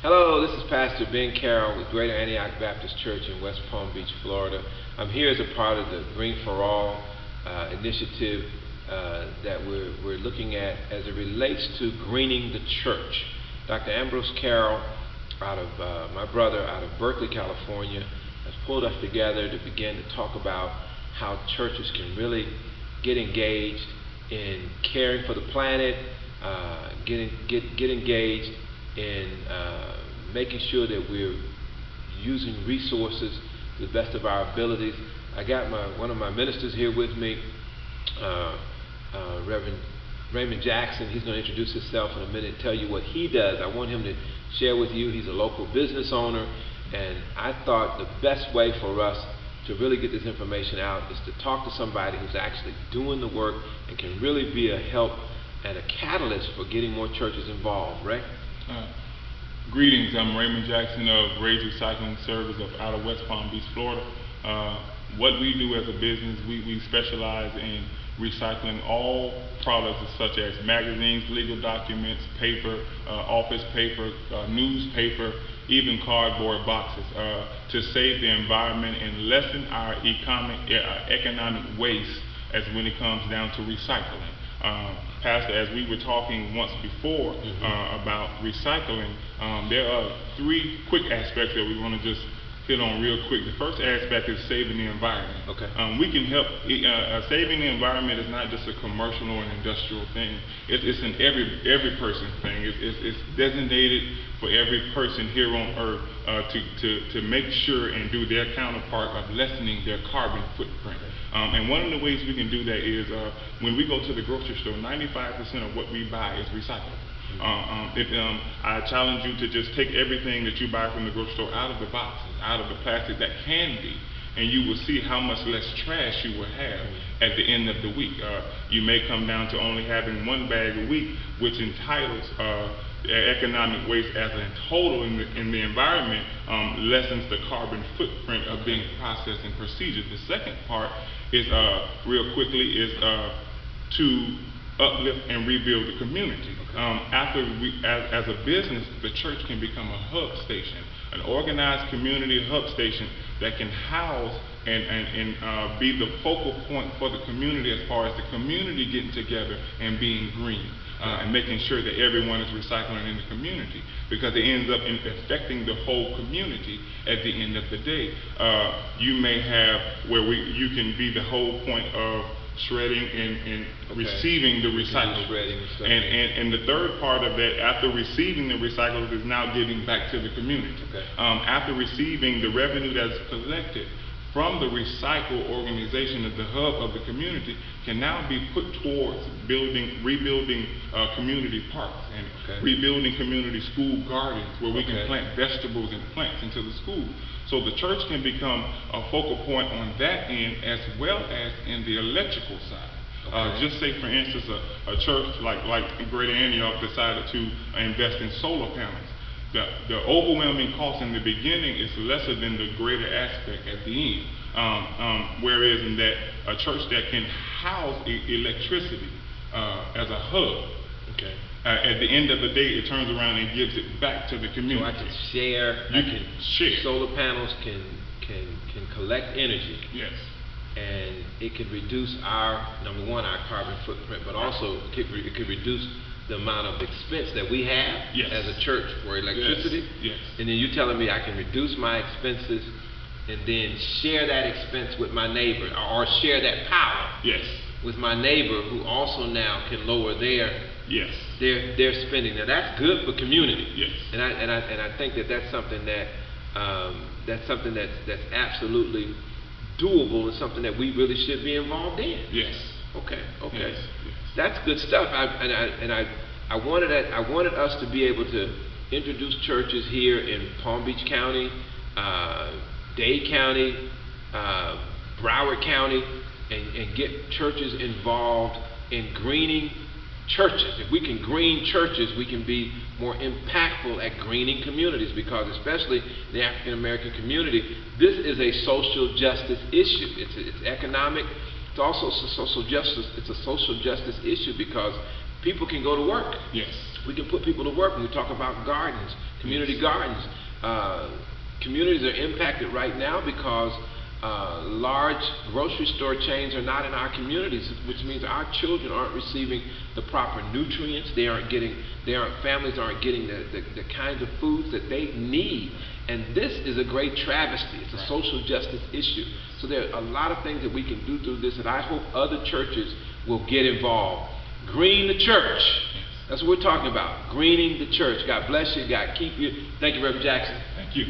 Hello, this is Pastor Ben Carroll with Greater Antioch Baptist Church in West Palm Beach, Florida. I'm here as a part of the Green for All initiative that we're looking at as it relates to greening the church. Dr. Ambrose Carroll, my brother out of Berkeley, California, has pulled us together to begin to talk about how churches can really get engaged in caring for the planet, get engaged in making sure that we're using resources to the best of our abilities. I got one of my ministers here with me, Reverend Raymond Jackson. He's going to introduce himself in a minute and tell you what he does. I want him to share with you. He's a local business owner, and I thought the best way for us to really get this information out is to talk to somebody who's actually doing the work and can really be a help and a catalyst for getting more churches involved. Right? Greetings, I'm Raymond Jackson of REV Recycling Service out of West Palm Beach, Florida. What we do as a business, we specialize in recycling all products such as magazines, legal documents, paper, office paper, newspaper, even cardboard boxes, to save the environment and lessen our economic waste as when it comes down to recycling. Pastor, as we were talking once before about recycling, there are three quick aspects that we want to just hit on real quick. The first aspect is saving the environment. Okay. We can help. Saving the environment is not just a commercial or an industrial thing. It's an every person thing. It's designated for every person here on earth to make sure and do their counterpart of lessening their carbon footprint. And one of the ways we can do that is when we go to the grocery store, 95% of what we buy is recyclable. I challenge you to just take everything that you buy from the grocery store out of the boxes, out of the plastic that can be, and you will see how much less trash you will have at the end of the week. You may come down to only having one bag a week, which entitles economic waste as a total in the environment, lessens the carbon footprint of being processed and procedures. The second part is, real quickly, is to uplift and rebuild the community. As a business, the church can become a hub station, an organized community hub station that can house and be the focal point for the community as far as the community getting together and being green. And making sure that everyone is recycling in the community, because it ends up affecting the whole community at the end of the day. You may have where you can be the whole point of shredding and receiving the recyclables. And the third part of that, after receiving the recyclables, is now giving back to the community. After receiving the revenue that's collected from the recycle organization of the hub of the community can now be put towards rebuilding community parks and rebuilding community school gardens where we can plant vegetables and plants into the school. So the church can become a focal point on that end as well as in the electrical side. Just say, for instance, a church like Greater Antioch decided to invest in solar panels. The overwhelming cost in the beginning is lesser than the greater aspect at the end. Whereas in that a church that can house electricity as a hub, at the end of the day, it turns around and gives it back to the community. So I can share. Solar panels can collect energy. Yes. And it could reduce our, number one, our carbon footprint, but also it could reduce the amount of expense that we have as a church for electricity. Yes. And then you're telling me I can reduce my expenses and then share that expense with my neighbor, or share that power with my neighbor, who also now can lower their spending. Now that's good for community. And I think that's something that's absolutely doable, and something that we really should be involved in. Okay. Yes. That's good stuff. I wanted us to be able to introduce churches here in Palm Beach County, Dade County, Broward County, and get churches involved in greening churches. If we can green churches, we can be more impactful at greening communities, because especially the African American community, this is a social justice issue. It's economic. It's also social justice. It's a social justice issue because people can go to work. Yes. We can put people to work when we talk about gardens, community gardens. Communities are impacted right now because large grocery store chains are not in our communities, which means our children aren't receiving the proper nutrients. Families aren't getting the kinds of foods that they need. And this is a great travesty. It's a social justice issue. So there are a lot of things that we can do through this, and I hope other churches will get involved. Green the church. That's what we're talking about. Greening the church. God bless you. God keep you. Thank you, Reverend Jackson. Thank you.